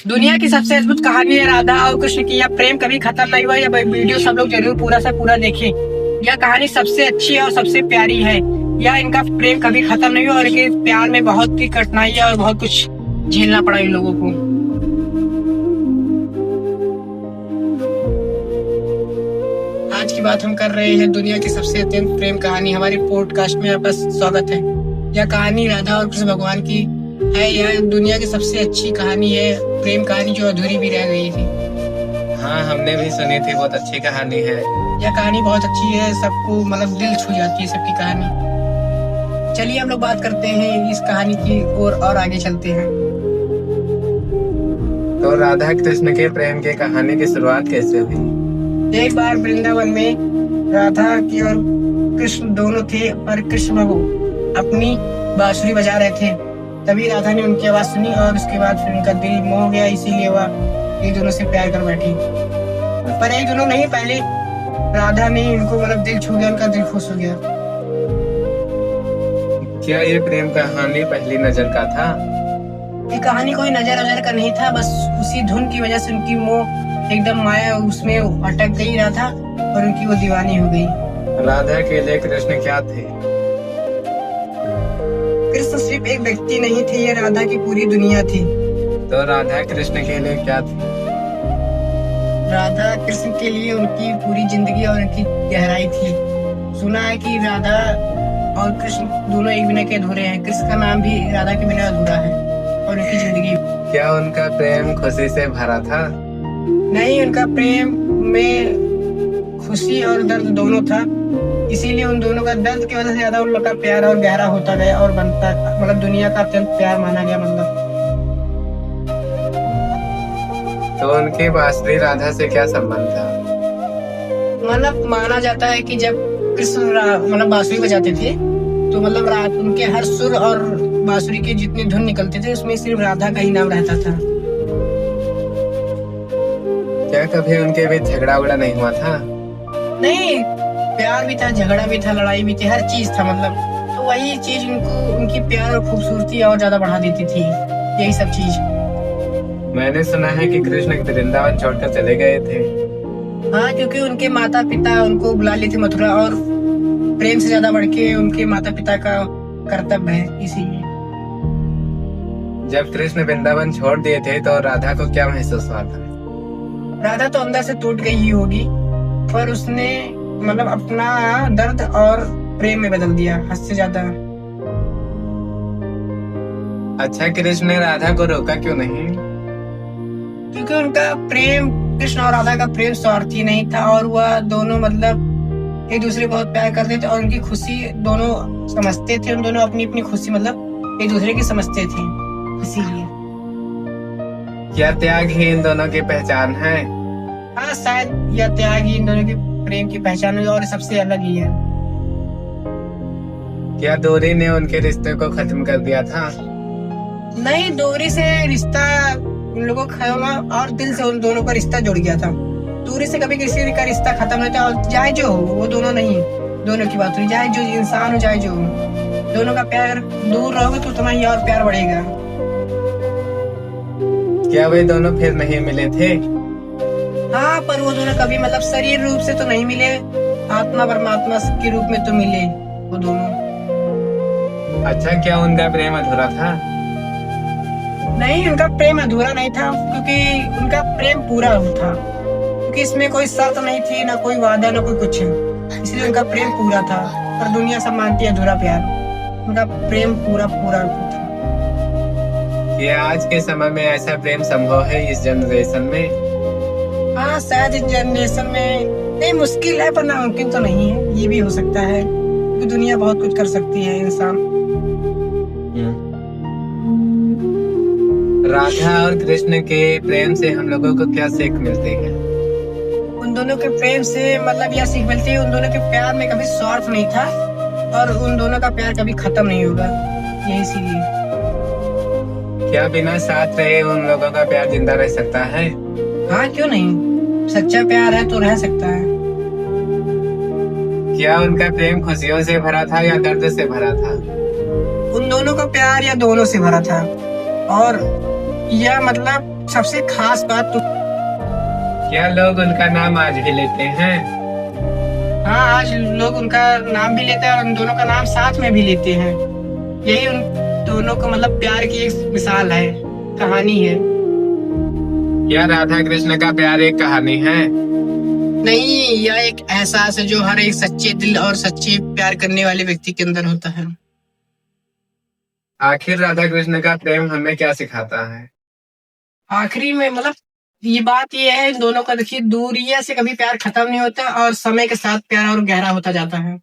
दुनिया की सबसे अद्भुत कहानी है राधा और कृष्ण की। यह प्रेम कभी खत्म नहीं हुआ। यह वीडियो सब लोग जरूर पूरा से पूरा देखें। यह कहानी सबसे अच्छी और सबसे प्यारी है। यह इनका प्रेम कभी खत्म नहीं हुआ और इनके प्यार में बहुत ही कठिनाई और बहुत कुछ झेलना पड़ा इन लोगों को। आज की बात हम कर रहे हैं दुनिया की सबसे अत्यंत प्रेम कहानी। हमारी पॉडकास्ट में आपका स्वागत है। यह कहानी राधा और कृष्ण भगवान की है। यह दुनिया की सबसे अच्छी कहानी है, प्रेम कहानी जो अधूरी भी रह गई थी। हाँ, हमने भी सुनी थी, बहुत अच्छी कहानी है। यह कहानी बहुत अच्छी है, सबको मतलब दिल छू जाती है सबकी कहानी। चलिए हम लोग बात करते हैं इस कहानी की और आगे चलते हैं। तो राधा कृष्ण के प्रेम की कहानी की शुरुआत कैसे हुई? एक बार वृंदावन में राधा की और कृष्ण दोनों थे और कृष्ण अपनी बांसुरी बजा रहे थे। तभी राधा ने उनकी आवाज सुनी और उसके बाद फिर उनका दिल मोह गया, इसीलिए वह एक दोनों से प्यार कर बैठी। पर एक दोनों नहीं, पहले राधा ने इनको मतलब दिल छू गया, उनका दिल खुश हो गया। क्या ये प्रेम कहानी पहली नजर का था? ये कहानी कोई नजर का नहीं था, बस उसी धुन की वजह से उनकी मोह एकदम माया उसमें अटक गई राधा और उनकी वो दीवानी हो गई। राधा के लिए कृष्ण क्या थे? कृष्ण सिर्फ एक व्यक्ति नहीं थे, ये राधा की पूरी दुनिया थी। तो राधा कृष्ण के लिए क्या थी? राधा कृष्ण के लिए उनकी पूरी जिंदगी और उनकी गहराई थी। सुना है कि राधा और कृष्ण दोनों एक बिना के अधूरे हैं। कृष्ण का नाम भी राधा के बिना अधूरा है और उनकी जिंदगी। क्या उनका प्रेम खुशी से भरा था? नहीं, उनका प्रेम में खुशी और दर्द दोनों था। इसीलिए उन दोनों का दर्द की वजह से ज्यादा उन लोग का प्यार और गहरा होता गया और बनता, मतलब दुनिया का अत्यंत प्यार माना गया। मतलब तो उनकी बांसुरी राधा से क्या संबंध था? मतलब माना जाता है कि जब कृष्ण मतलब बांसुरी बजाते थे तो मतलब रात उनके हर सुर और बांसुरी के जितने धुन निकलते थे उसमें सिर्फ राधा का ही नाम रहता था। क्या कभी उनके बीच झगड़ा उगड़ा नहीं हुआ था? नहीं, प्यार भी था, झगड़ा भी था, लड़ाई भी थी, हर चीज था। मतलब तो वही चीज उनको उनकी प्यार और खूबसूरती और ज्यादा बढ़ा देती थी, यही सब चीज। मैंने सुना है कि कृष्ण वृंदावन छोड़कर चले गए थे। हाँ, क्योंकि उनके माता पिता उनको बुला लिए थे मथुरा और प्रेम से ज्यादा बढ़ के उनके माता पिता का कर्तव्य है, इसीलिए। जब कृष्ण वृंदावन छोड़ दिए थे तो राधा को क्या महसूस हुआ था? राधा तो अंदर से टूट गई ही होगी, पर उसने मतलब अपना दर्द और प्रेम में बदल दिया, हद से ज्यादा। अच्छा, कृष्ण ने राधा को रोका क्यों नहीं? क्योंकि उनका प्रेम, कृष्ण और राधा का प्रेम स्वार्थी नहीं था और वह दोनों मतलब एक दूसरे को बहुत प्यार करते थे और उनकी खुशी दोनों समझते थे। उन दोनों अपनी अपनी खुशी मतलब एक दूसरे की समझते थे, इसीलिए। क्या त्याग ही इन दोनों की पहचान है? हाँ, शायद यह त्याग ही इन दोनों की प्रेम की पहचान है और सबसे अलग ही है। क्या दूरी ने उनके रिश्ते को खत्म कर दिया था? नहीं, दूरी से रिश्ता उन लोगों का खत्म और दिल से उन दोनों का रिश्ता जुड़ गया था। दूरी से कभी किसी का रिश्ता खत्म नहीं था। और चाहे जो हो, वो दोनों नहीं, दोनों की बात हुई, चाहे जो इंसान हो चाहे जो हो, दोनों का प्यार, दूर रहोगे तो उतना ही और प्यार बढ़ेगा। क्या वे दोनों फिर नहीं मिले थे? हाँ, पर वो दोनों कभी मतलब शरीर रूप से तो नहीं मिले, आत्मा परमात्मा के रूप में तो मिले वो दोनों। अच्छा, क्या उनका प्रेम अधूरा था? नहीं, उनका प्रेम अधूरा नहीं था, क्योंकि उनका प्रेम पूरा था। क्योंकि इसमें कोई शर्त नहीं थी, ना कोई वादा, ना कोई कुछ, इसलिए उनका प्रेम पूरा था। और दुनिया सब मानती है अधूरा प्यार, उनका प्रेम पूरा पूरा था। क्या आज के समय में ऐसा प्रेम संभव है इस जनरेशन में? हाँ, शायद इस जनरेशन में नहीं, मुश्किल है पर नामुमकिन तो नहीं है, ये भी हो सकता है। क्योंकि दुनिया बहुत कुछ कर सकती है इंसान। राधा और कृष्ण के प्रेम से हम लोगों को क्या सीख मिलती है? उन दोनों के प्रेम से मतलब यह सीख मिलती है, उन दोनों के प्यार में कभी स्वार्थ नहीं था और उन दोनों का प्यार कभी खत्म नहीं होगा, यही इसीलिए। क्या बिना साथ रहे उन लोगों का प्यार जिंदा रह सकता है? हाँ, क्यों नहीं, सच्चा प्यार है तो रह सकता है। क्या उनका प्रेम खुशियों से भरा था या दर्द से भरा था? उन दोनों का प्यार या दोनों से भरा था और यह मतलब सबसे खास बात तो क्या लोग उनका नाम आज भी लेते हैं? हाँ, आज लोग उनका नाम भी लेते हैं और उन दोनों का नाम साथ में भी लेते हैं। यही उन दोनों को मतलब प्यार की एक मिसाल है, कहानी है। क्या राधा कृष्ण का प्यार एक कहानी है? नहीं, यह एक एहसास है जो हर एक सच्चे दिल और सच्चे प्यार करने वाले व्यक्ति के अंदर होता है। आखिर राधा कृष्ण का प्रेम हमें क्या सिखाता है? आखिरी में मतलब ये है इन दोनों का, देखिए दूरिया से कभी प्यार खत्म नहीं होता और समय के साथ प्यार और गहरा होता जाता है।